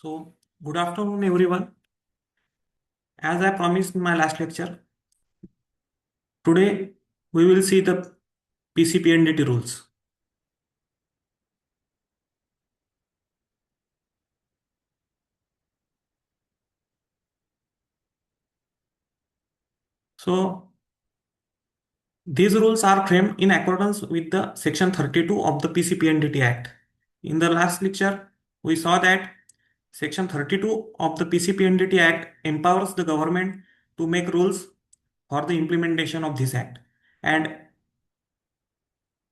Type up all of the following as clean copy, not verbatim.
So, good afternoon, everyone. As I promised in my last lecture, today we will see the PCPNDT rules. So, these rules are framed in accordance with the Section 32 of the PCPNDT Act. In the last lecture, we saw that Section 32 of the PCPNDT Act empowers the government to make rules for the implementation of this act. And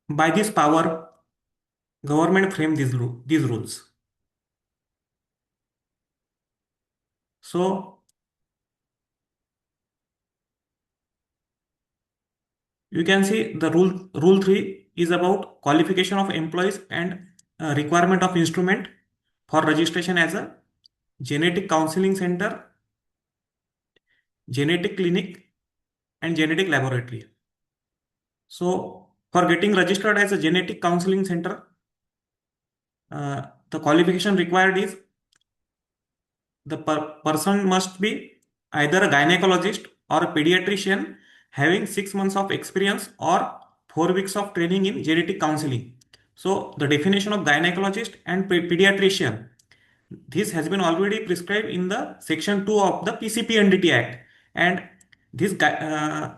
by this power, government frame these rules. So, you can see the rule 3 is about qualification of employees and requirement of instrument for registration as a genetic counseling center, genetic clinic, and genetic laboratory. So for getting registered as a genetic counseling center, the qualification required is the person must be either a gynecologist or a pediatrician having 6 months of experience or 4 weeks of training in genetic counseling. So the definition of gynecologist and pediatrician, this has been already prescribed in the section 2 of the PCPNDT Act. And this gynecologist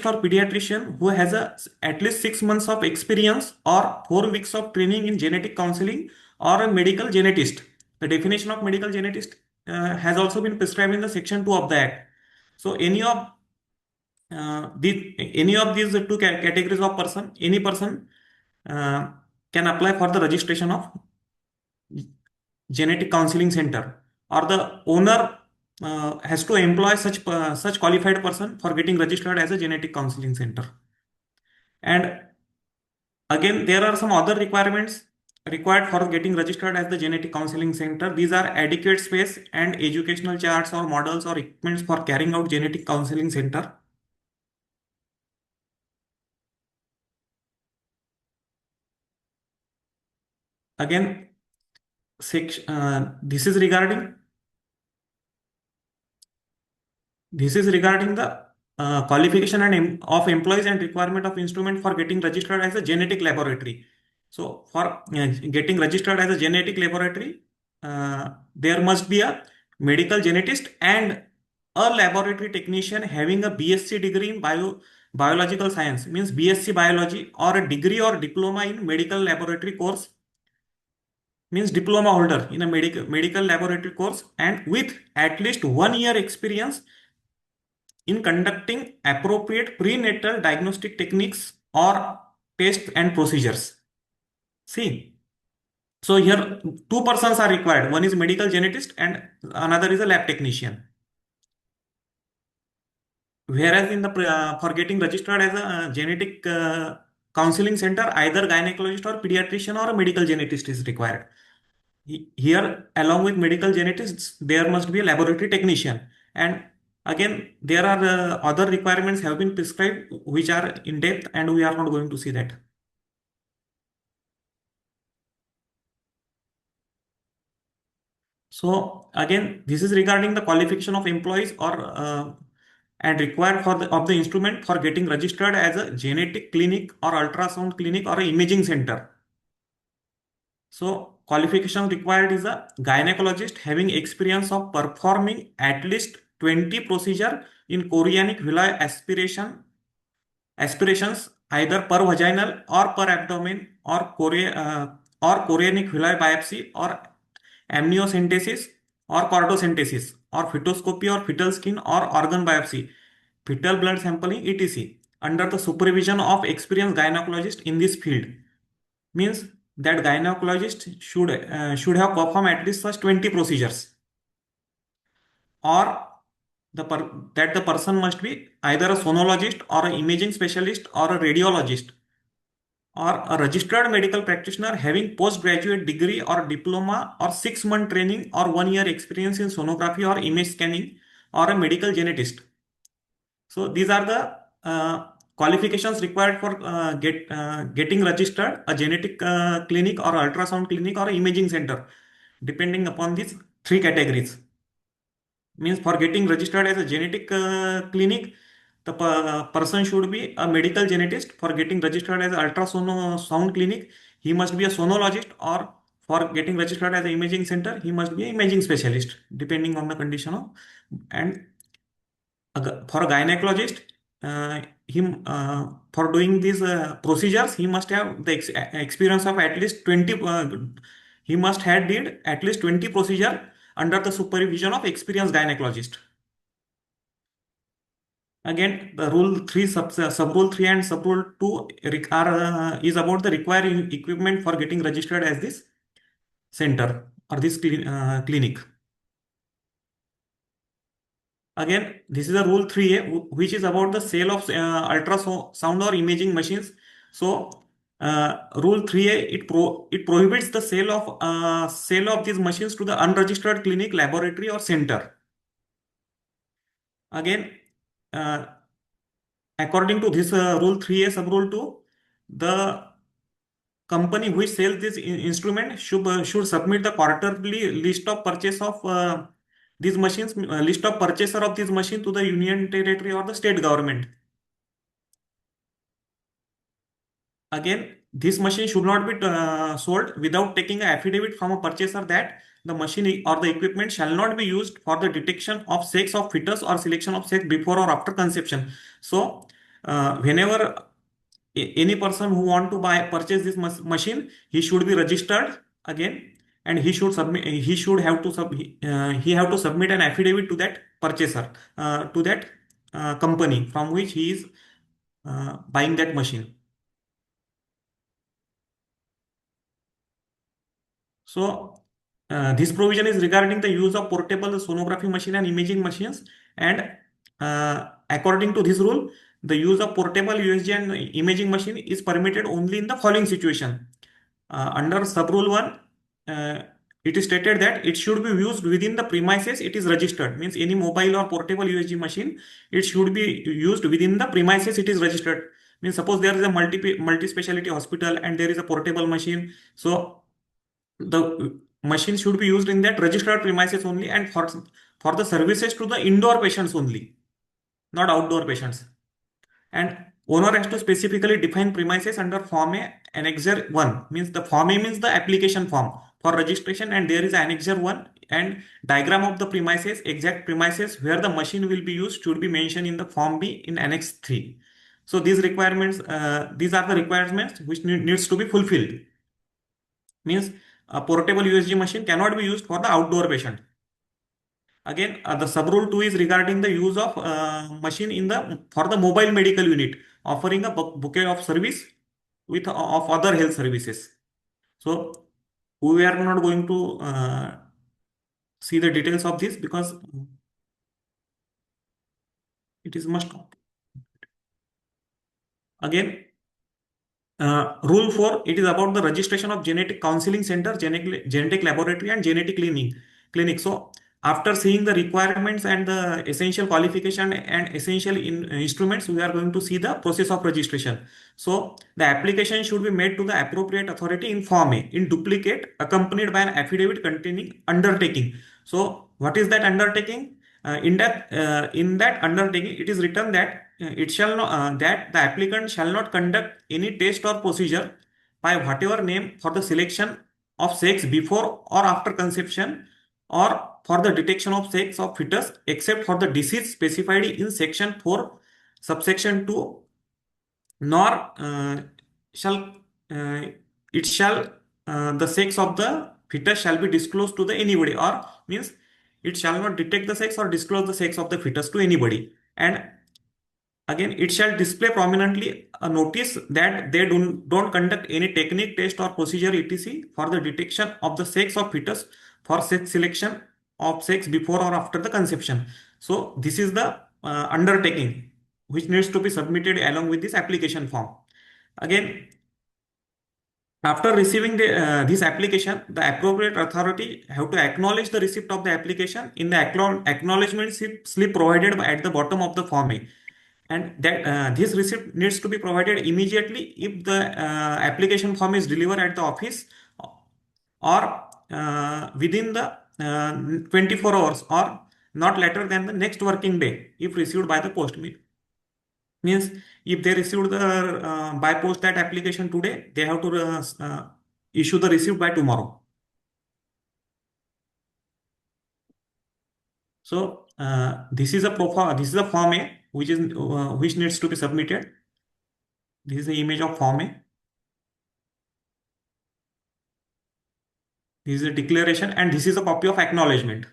or pediatrician who has at least 6 months of experience or 4 weeks of training in genetic counseling or a medical genetist. The definition of medical genetist has also been prescribed in the section 2 of the Act. So any of these two categories of person, any person uh, can apply for the registration of genetic counseling center, or the owner has to employ such qualified person for getting registered as a genetic counseling center. And again, there are some other requirements required for getting registered as the genetic counseling center. These are adequate space and educational charts or models or equipments for carrying out genetic counseling center. Again, this is regarding the qualification of employees and requirement of instrument for getting registered as a genetic laboratory. So for getting registered as a genetic laboratory, there must be a medical genetist and a laboratory technician having a BSc degree in biological science, means BSc biology, or a degree or diploma in medical laboratory course, means diploma holder in a medical laboratory course, and with at least 1 year experience in conducting appropriate prenatal diagnostic techniques or tests and procedures. See, so here two persons are required. One is medical genetist and another is a lab technician. Whereas in the for getting registered as a genetic counseling center, either gynecologist or pediatrician or a medical genetist is required. Here, along with medical genetists, there must be a laboratory technician. And again, there are other requirements have been prescribed which are in depth, and we are not going to see that. So again, this is regarding the qualification of employees or and required for of the instrument for getting registered as a genetic clinic or ultrasound clinic or a imaging center. So qualification required is a gynecologist having experience of performing at least 20 procedure in chorionic villi aspirations either per vaginal or per abdomen or chorionic villi biopsy or amniocentesis or cordocentesis or fetoscopy or fetal skin or organ biopsy, fetal blood sampling, etc. under the supervision of experienced gynecologist in this field. Means that gynecologist should have performed at least such 20 procedures, or that the person must be either a sonologist or an imaging specialist or a radiologist or a registered medical practitioner having postgraduate degree or diploma or 6 month training or 1 year experience in sonography or image scanning or a medical genetist. So these are the qualifications required for getting registered a genetic clinic or ultrasound clinic or imaging center. depending upon these three categories. Means for getting registered as a genetic clinic, the person should be a medical genetist. For getting registered as ultrasound clinic, he must be a sonologist, or for getting registered as an imaging center, he must be an imaging specialist, depending on the condition of. And for a gynecologist, him for doing these procedures, he must have the experience of at least 20. He must have did at least 20 procedure under the supervision of experienced gynecologist. Again, the rule 3, sub rule 3 and sub rule 2 are, is about the required equipment for getting registered as this center or this clinic. Again, this is a rule 3A, which is about the sale of ultrasound or imaging machines. So, rule 3A, it prohibits the sale of these machines to the unregistered clinic, laboratory, or center. Again, uh, according to this rule 3A sub rule 2, the company which sells this instrument should submit the quarterly list of purchase of these machines, list of purchaser of this machine to the union territory or the state government. Again, this machine should not be sold without taking an affidavit from a purchaser that the machine or the equipment shall not be used for the detection of sex of fetus or selection of sex before or after conception. So, whenever any person who want to purchase this machine, he should be registered again, and he should submit. He have to submit an affidavit to that purchaser, to that company from which he is buying that machine. So, this provision is regarding the use of portable sonography machine and imaging machines. And according to this rule, the use of portable USG and imaging machine is permitted only in the following situation. Under sub rule 1, uh, it is stated that it should be used within the premises it is registered. Means any mobile or portable USG machine, it should be used within the premises it is registered. Means suppose there is a multi-speciality hospital and there is a portable machine. So the machine should be used in that registered premises only, and for the services to the indoor patients only, not outdoor patients. And owner has to specifically define premises under Form A Annexure 1. Means the Form A means the application form for registration, and there is Annexure 1 and diagram of the premises, exact premises where the machine will be used should be mentioned in the Form B in Annex 3. So these requirements, these are the requirements which needs to be fulfilled. Means a portable USG machine cannot be used for the outdoor patient. Again, the sub rule 2 is regarding the use of machine in the for the mobile medical unit, offering a bouquet of service with of other health services. So we are not going to see the details of this because it is must. Again, rule 4, it is about the registration of genetic counseling center, genetic laboratory, and genetic clinic. So, after seeing the requirements and the essential qualification and essential instruments, we are going to see the process of registration. So, the application should be made to the appropriate authority in Form A, in duplicate, accompanied by an affidavit containing undertaking. So, what is that undertaking? In that undertaking, it is written that it shall not that the applicant shall not conduct any test or procedure by whatever name for the selection of sex before or after conception, or for the detection of sex of fetus, except for the disease specified in section 4 subsection 2, nor shall uh, it shall the sex of the fetus shall be disclosed to the anybody, or means it shall not detect the sex or disclose the sex of the fetus to anybody. And again, it shall display prominently a notice that they don't conduct any technique, test, or procedure etc. for the detection of the sex of fetus for sex selection of sex before or after the conception. So this is the undertaking which needs to be submitted along with this application form. Again, after receiving this application, the appropriate authority have to acknowledge the receipt of the application in the acknowledgement slip provided at the bottom of the form A. And that this receipt needs to be provided immediately if the application form is delivered at the office, or within the 24 hours or not later than the next working day if received by the post. Means if they received the by post that application today, they have to issue the receipt by tomorrow. So this is a this is a form A which needs to be submitted. This is the image of form A. This is a declaration and this is a copy of acknowledgement.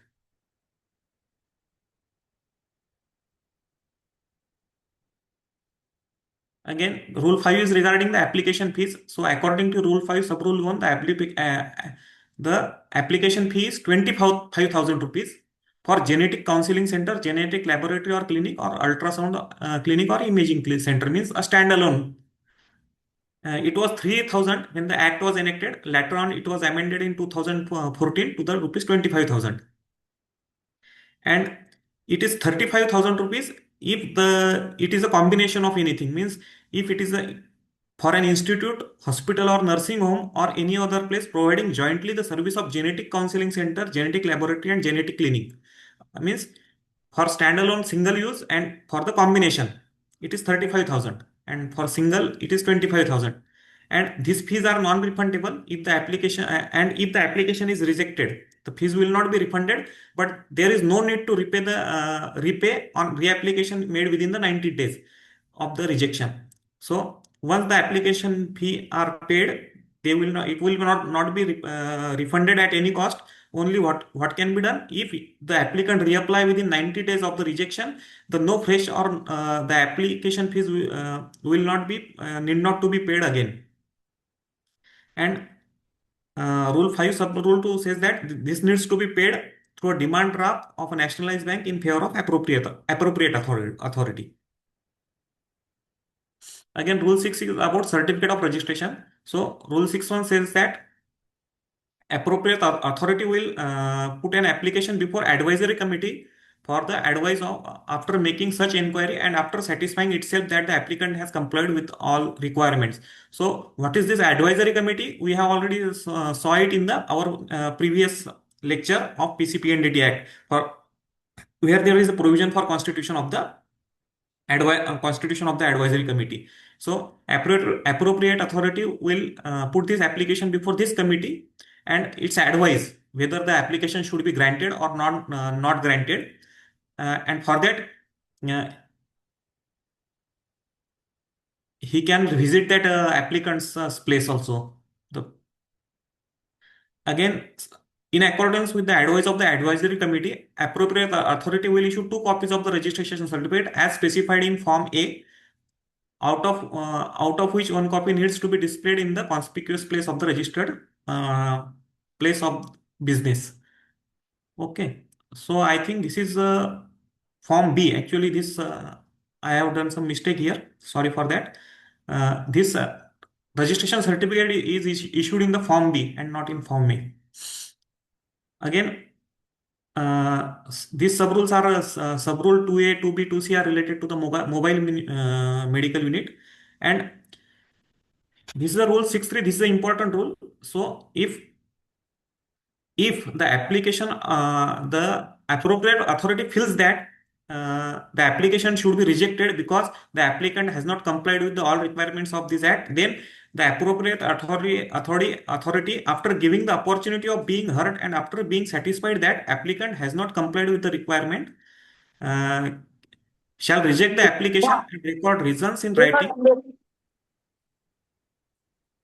Again, Rule 5 is regarding the application fees. So according to Rule 5, Sub Rule 1, the application fee is 25,000 rupees for genetic counseling center, genetic laboratory or clinic or ultrasound clinic or imaging center, means a standalone. It was 3,000 when the act was enacted. Later on, it was amended in 2014 to the rupees 25,000. And it is 35,000 rupees if it is a combination of anything, means if it is for an institute, hospital or nursing home or any other place providing jointly the service of genetic counseling center, genetic laboratory and genetic clinic. Means for standalone single use and for the combination it is 35,000 and for single it is 25,000. And these fees are non-refundable if the application and if the application is rejected, the fees will not be refunded, but there is no need to repay on reapplication made within the 90 days of the rejection. So once the application fee are paid, they will not, it will not be refunded at any cost. Only what can be done if the applicant reapply within 90 days of the rejection, the no fresh or the application fees will not be need not to be paid again. And Rule 5 Sub Rule 2 says that this needs to be paid through a demand draft of a nationalized bank in favor of appropriate authority. Again, Rule 6 is about certificate of registration. So Rule 6.1 says that appropriate authority will put an application before advisory committee for the advice of after making such inquiry and after satisfying itself that the applicant has complied with all requirements. So what is this advisory committee? We have already saw it in the our previous lecture of PCPNDT Act, for where there is a provision for constitution of the advisory committee. So appropriate authority will put this application before this committee and its advice whether the application should be granted or not granted. And for that, uh, he can visit that applicant's place also. Again, in accordance with the advice of the advisory committee, appropriate authority will issue two copies of the registration certificate as specified in Form A, out of which one copy needs to be displayed in the conspicuous place of the registered place of business. Okay, so I think this is Form B. Actually, this I have done some mistake here. Sorry for that. This registration certificate is issued in the Form B and not in Form A. Again, these sub rules are sub rule 2A, 2B, 2C are related to the medical unit, and this is the rule 6.3. This is the important rule. So if the application the appropriate authority feels that the application should be rejected because the applicant has not complied with all requirements of this act, then the appropriate authority after giving the opportunity of being heard and after being satisfied that applicant has not complied with the requirement, uh, shall reject the application and record reasons in writing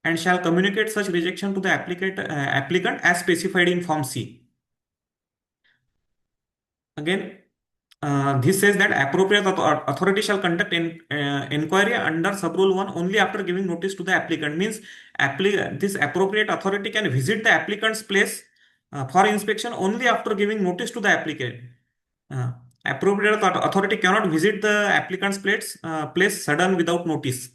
and shall communicate such rejection to the applicant as specified in Form C. Again, this says that appropriate authority shall conduct inquiry under sub-rule 1 only after giving notice to the applicant. Means this appropriate authority can visit the applicant's place for inspection only after giving notice to the applicant. Uh, Appropriate authority cannot visit the applicant's place sudden without notice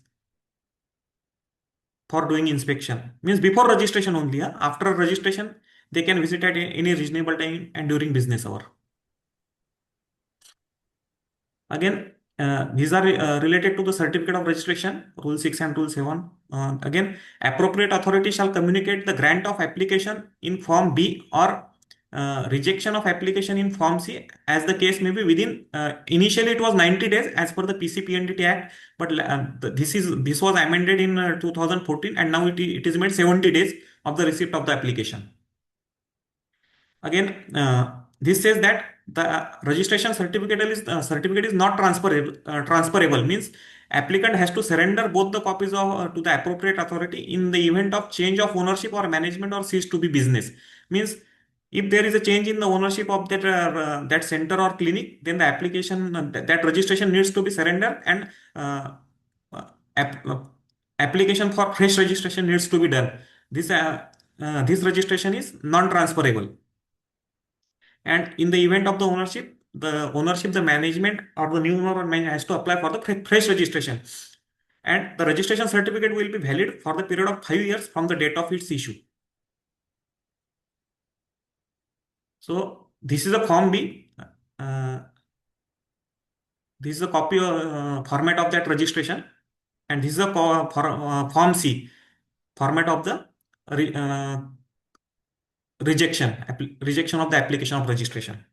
for doing inspection. Means before registration only. After registration, they can visit at any reasonable time and during business hour. Again, These are related to the certificate of registration, Rule 6 and Rule 7. Again, appropriate authority shall communicate the grant of application in Form B or rejection of application in Form C, as the case may be within. Initially, it was 90 days as per the PCPNDT Act, but this was amended in 2014, and now it is made 70 days of the receipt of the application. Again, this says that the registration certificate is not transferable, means applicant has to surrender both the copies to the appropriate authority in the event of change of ownership or management or cease to be business. Means if there is a change in the ownership of that center or clinic, then the application that registration needs to be surrendered, and uh, app, uh, application for fresh registration needs to be done. This registration is non-transferable. And in the event of the management or the new owner or manager has to apply for the fresh registration. And the registration certificate will be valid for the period of 5 years from the date of its issue. So this is a Form B. This is a copy format of that registration, and this is a Form C format of the rejection of the application of registration.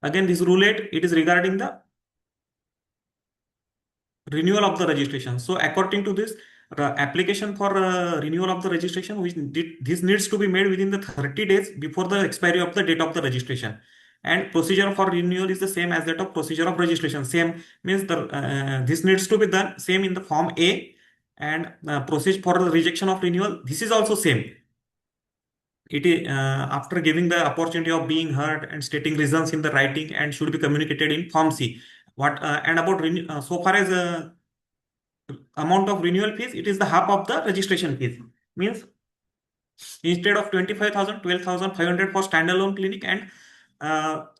Again, this Rule 8, it is regarding the renewal of the registration. So according to this, application for renewal of the registration, this needs to be made within the 30 days before the expiry of the date of the registration. And procedure for renewal is the same as that of procedure of registration. Same means this needs to be done same in the Form A, and procedure for the rejection of renewal, this is also same. It is after giving the opportunity of being heard and stating reasons in the writing, and should be communicated in Form C. And about so far as amount of renewal fees, it is the half of the registration fees. Means instead of 25,000, 12,500 for standalone clinic, and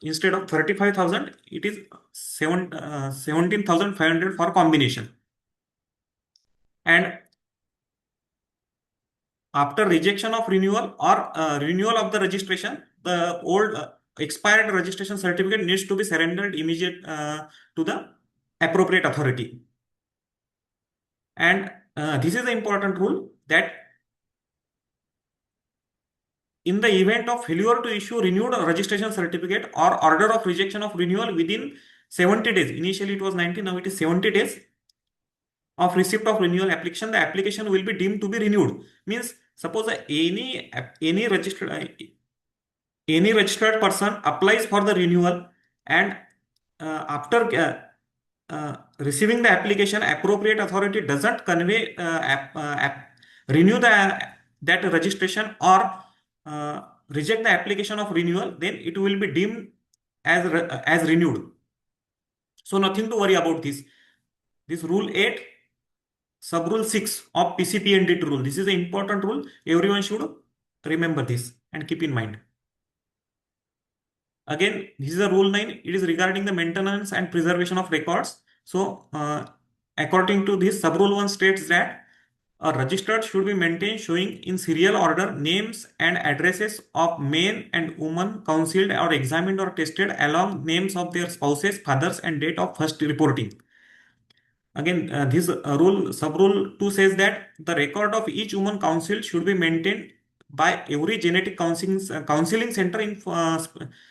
instead of 35,000, it is 17,500 for combination. And after rejection of renewal or renewal of the registration, the old expired registration certificate needs to be surrendered immediate to the appropriate authority. And this is the important rule, that in the event of failure to issue renewed registration certificate or order of rejection of renewal within 70 days, initially it was 90, now it is 70 days of receipt of renewal application, the application will be deemed to be renewed. Means suppose any registered person applies for the renewal, and after receiving the application, appropriate authority doesn't renew that registration or reject the application of renewal, then it will be deemed as renewed. So nothing to worry about this. This Rule 8, Sub Rule 6 of PCPNDT rule. This is an important rule. Everyone should remember this and keep in mind. Again, this is a Rule 9. It is regarding the maintenance and preservation of records. So, according to this, Sub Rule 1 states that a registered should be maintained showing in serial order names and addresses of men and women counseled or examined or tested, along names of their spouses, fathers, and date of first reporting. Again, this Sub Rule 2 says that the record of each woman counseled should be maintained by every genetic counseling center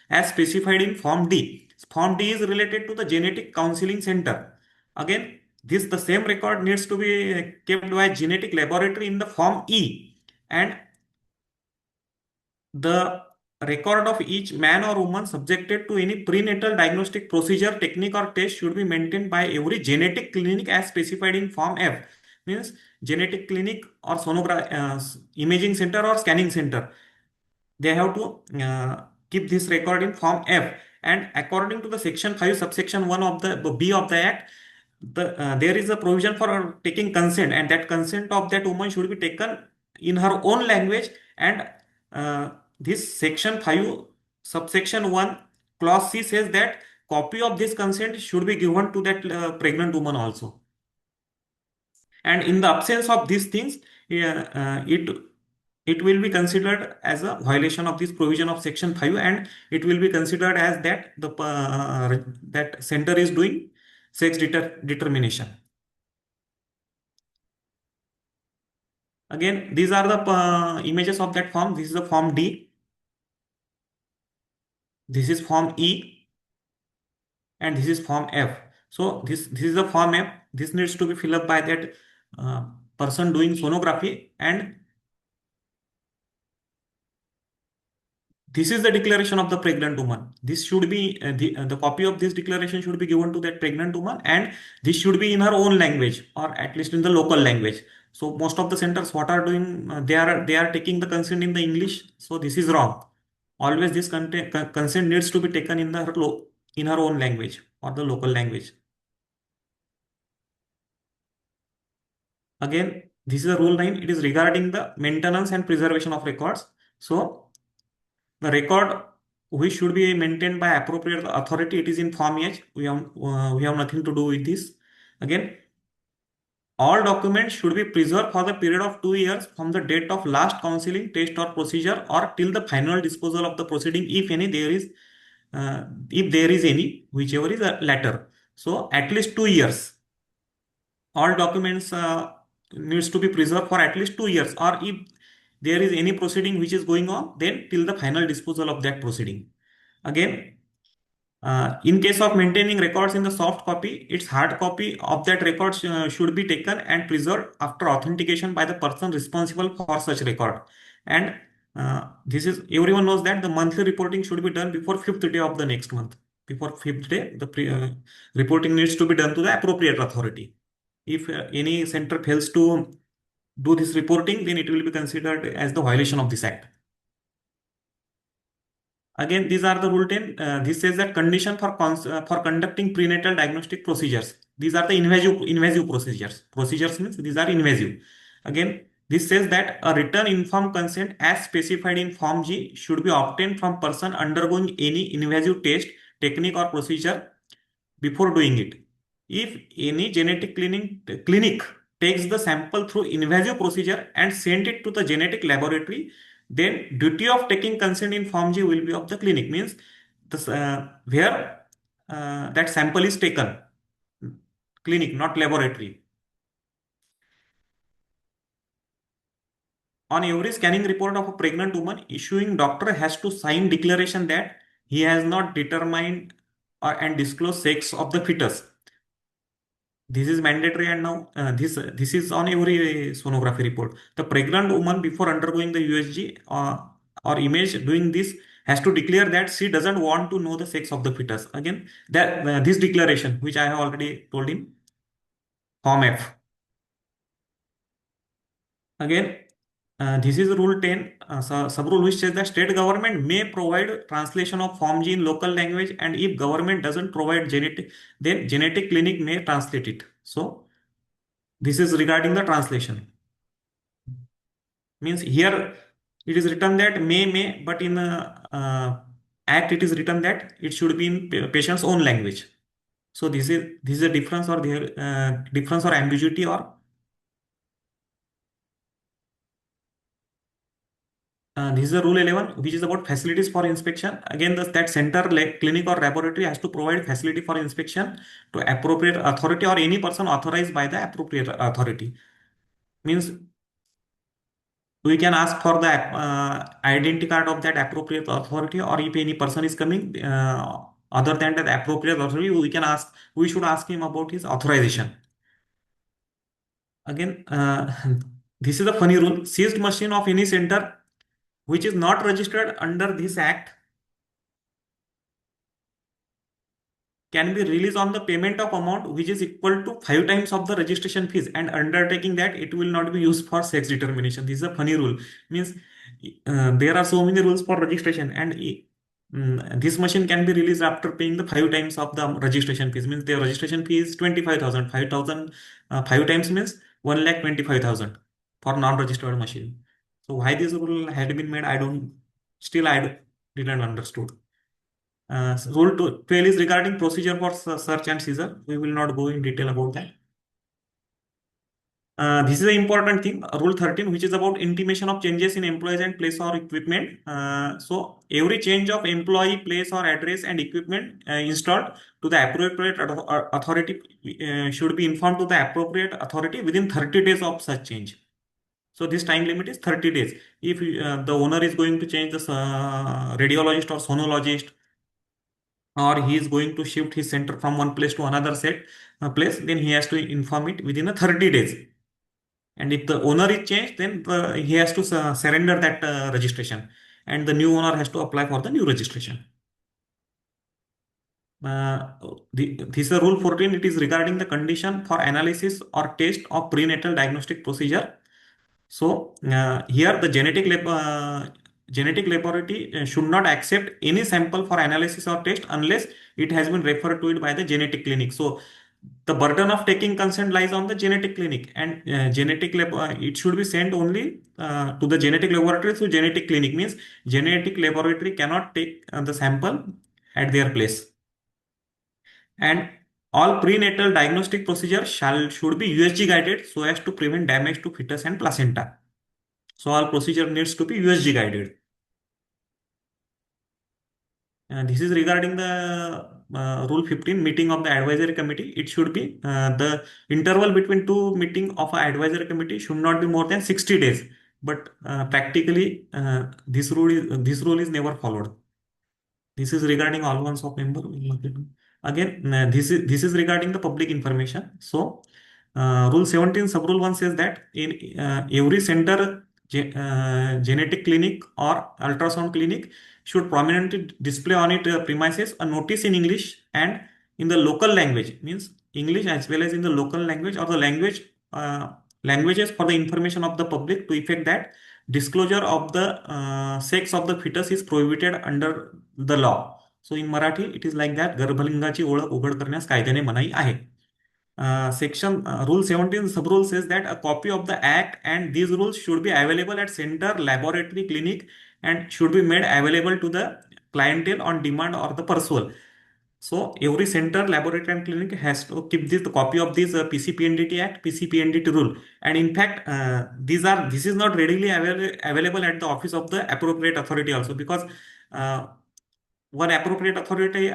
as specified in Form D. Form D is related to the genetic counseling center. Again, the same record needs to be kept by genetic laboratory in the Form E, and the record of each man or woman subjected to any prenatal diagnostic procedure, technique, or test should be maintained by every genetic clinic as specified in Form F. Means genetic clinic or imaging center or scanning center, they have to keep this record in Form F. And according to the Section 5 subsection 1 of the B of the Act, there is a provision for taking consent, and that consent of that woman should be taken in her own language. And this Section 5 subsection 1 clause C says that copy of this consent should be given to that pregnant woman also. And in the absence of these things, it will be considered as a violation of this provision of section 5, and it will be considered as that the that center is doing sex determination. Again, these are the images of that form. This is the form D, this is form E, and this is form F. So this is the form F. This needs to be filled up by that uh, person doing sonography, and this is the declaration of the pregnant woman. This should be the copy of this declaration should be given to that pregnant woman, and this should be in her own language, or at least in the local language. So most of the centers what are doing, they are taking the consent in the English. So this is wrong. Always this consent needs to be taken in in her own language or the local language. Again, this is a rule 9. It is regarding the maintenance and preservation of records. So the record which should be maintained by appropriate authority, it is in Form H. We have nothing to do with this. Again, all documents should be preserved for the period of 2 years from the date of last counseling, test or procedure, or till the final disposal of the proceeding, if any if there is any, whichever is a latter. So at least 2 years. All documents needs to be preserved for at least 2 years, or if there is any proceeding which is going on, then till the final disposal of that proceeding. Again, in case of maintaining records in the soft copy, its hard copy of that record should be taken and preserved after authentication by the person responsible for such record. And this is, everyone knows that the monthly reporting should be done before fifth day of the next month. Before fifth day, the reporting needs to be done to the appropriate authority. If any center fails to do this reporting, then it will be considered as the violation of this act. Again, these are the rule 10. This says that condition for conducting prenatal diagnostic procedures. These are the invasive procedures. Procedures means these are invasive. Again, this says that a written informed consent as specified in Form G should be obtained from person undergoing any invasive test, technique or procedure before doing it. If any genetic clinic takes the sample through invasive procedure and send it to the genetic laboratory, then duty of taking consent in Form G will be of the clinic. Means where that sample is taken, clinic, not laboratory. On every scanning report of a pregnant woman, issuing doctor has to sign declaration that he has not determined and disclosed sex of the fetus. This is mandatory, and now this is on every sonography report. The pregnant woman before undergoing the USG or image doing this has to declare that she doesn't want to know the sex of the fetus. Again, that this declaration, which I have already told in Form F. Again, this is rule 10, sub rule, which says that state government may provide translation of Form G in local language, and if government doesn't provide genetic, then genetic clinic may translate it. So this is regarding the translation. Means here it is written that may, but in act it is written that it should be in patient's own language. So this is a difference, or there difference or ambiguity, or this is a rule 11, which is about facilities for inspection. Again, that center, like clinic or laboratory, has to provide facility for inspection to appropriate authority or any person authorized by the appropriate authority. Means we can ask for the identity card of that appropriate authority, or if any person is coming other than that appropriate authority, we should ask him about his authorization. Again, this is a funny rule. Seized machine of any center which is not registered under this act can be released on the payment of amount which is equal to 5 times of the registration fees, and undertaking that it will not be used for sex determination. This is a funny rule. Means there are so many rules for registration, and this machine can be released after paying the 5 times of the registration fees. Means the registration fee is 25,000. 5,000 5 times means 1,25,000 for non-registered machine. So why this rule had been made, I didn't understood. Rule 12 is regarding procedure for search and seizure. We will not go in detail about that. This is an important thing, Rule 13, which is about intimation of changes in employees and place or equipment. So every change of employee, place or address and equipment installed to the appropriate authority should be informed to the appropriate authority within 30 days of such change. So this time limit is 30 days. If the owner is going to change the radiologist or sonologist, or he is going to shift his center from one place to another place, then he has to inform it within a 30 days. And if the owner is changed, then he has to surrender that registration, and the new owner has to apply for the new registration. Uh, this is rule 14. It is regarding the condition for analysis or test of prenatal diagnostic procedure. So here the genetic laboratory should not accept any sample for analysis or test unless it has been referred to it by the genetic clinic. So the burden of taking consent lies on the genetic clinic, and it should be sent only to the genetic laboratory through genetic clinic. Means genetic laboratory cannot take the sample at their place, and all prenatal diagnostic procedures should be USG guided so as to prevent damage to fetus and placenta. So all procedure needs to be USG guided. This is regarding the Rule 15 meeting of the advisory committee. It should be the interval between two meeting of an advisory committee should not be more than 60 days. But practically, this rule is never followed. This is regarding all ones of member. Again, this is regarding the public information. So, Rule 17 sub rule 1 says that in every center, genetic clinic or ultrasound clinic should prominently display on its premises a notice in English and in the local language, means English as well as in the local language or the languages for the information of the public, to effect that disclosure of the sex of the fetus is prohibited under the law. So in Marathi, it is like that. गर्भलिंगाची ओळख उघड करण्यास कायद्याने मनाई आहे. Section Rule 17 sub rule says that a copy of the act and these rules should be available at center, laboratory, clinic, and should be made available to the clientele on demand or the pursual. So every center, laboratory, and clinic has to keep this the copy of this PCPNDT Act, PCPNDT rule. And in fact, this is not readily available at the office of the appropriate authority also, because uh, one appropriate authority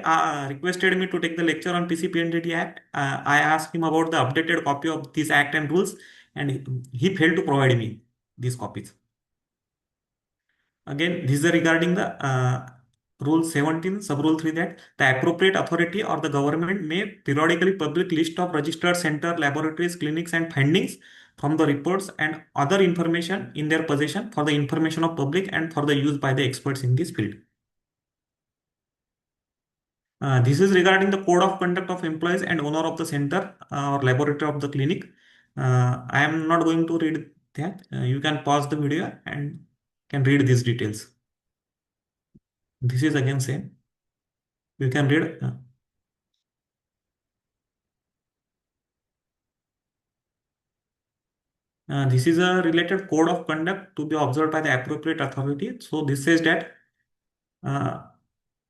requested me to take the lecture on PCPNDT Act. I asked him about the updated copy of this act and rules, and he failed to provide me these copies. Again, this is regarding the Rule 17, Sub Rule 3, that the appropriate authority or the government may periodically publish list of registered center, laboratories, clinics, and findings from the reports and other information in their possession for the information of public and for the use by the experts in this field. This is regarding the code of conduct of employees and owner of the center or laboratory of the clinic. I am not going to read that. You can pause the video and can read these details. This is again same. You can read. This is a related code of conduct to be observed by the appropriate authority. So this says that uh,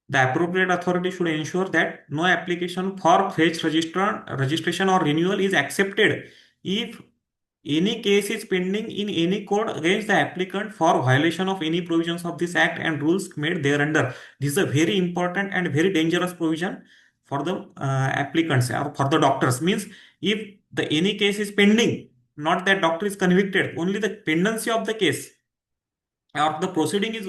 the appropriate authority should ensure that no application for fresh registration or renewal is accepted if any case is pending in any court against the applicant for violation of any provisions of this act and rules made thereunder. This is a very important and very dangerous provision for the applicants or for the doctors. Means if the any case is pending, not that doctor is convicted, only the pendency of the case or the proceeding is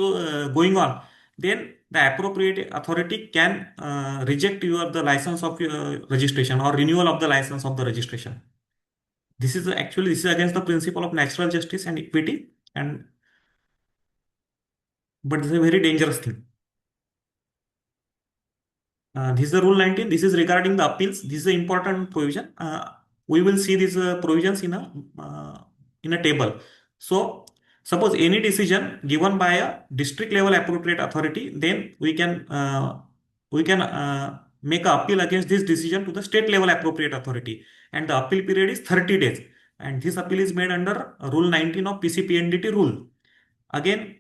going on, then the appropriate authority can reject the license of your registration or renewal of the license of the registration. This is against the principle of natural justice and equity, and but this is a very dangerous thing. This is the rule 19. This is regarding the appeals. This is an important provision. We will see these provisions in a table. So suppose any decision given by a district level appropriate authority, then we can make an appeal against this decision to the state level appropriate authority, and the appeal period is 30 days. And this appeal is made under Rule 19 of PCPNDT rule. Again,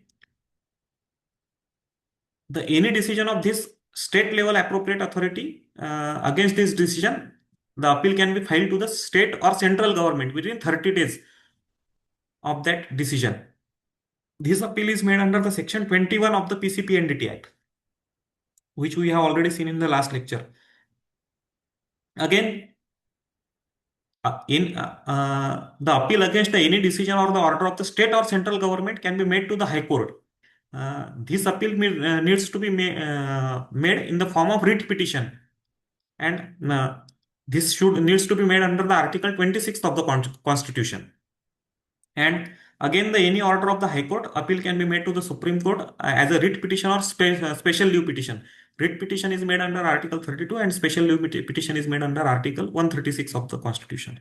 any decision of this state level appropriate authority against this decision, the appeal can be filed to the state or central government within 30 days of that decision. This appeal is made under the section 21 of the PCPNDT Act, which we have already seen in the last lecture. Again, the appeal against any decision or the order of the state or central government can be made to the High Court. This appeal needs to be made in the form of writ petition, and this should needs to be made under the Article 26 of the Constitution. And again, the any order of the High Court appeal can be made to the Supreme Court as a writ petition or special leave petition. Writ petition is made under Article 32 and special leave petition is made under Article 136 of the Constitution.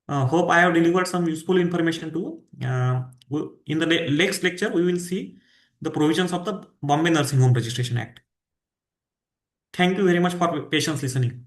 Hope I have delivered some useful information to you. In the next lecture, we will see the provisions of the Bombay Nursing Home Registration Act. Thank you very much for patience listening.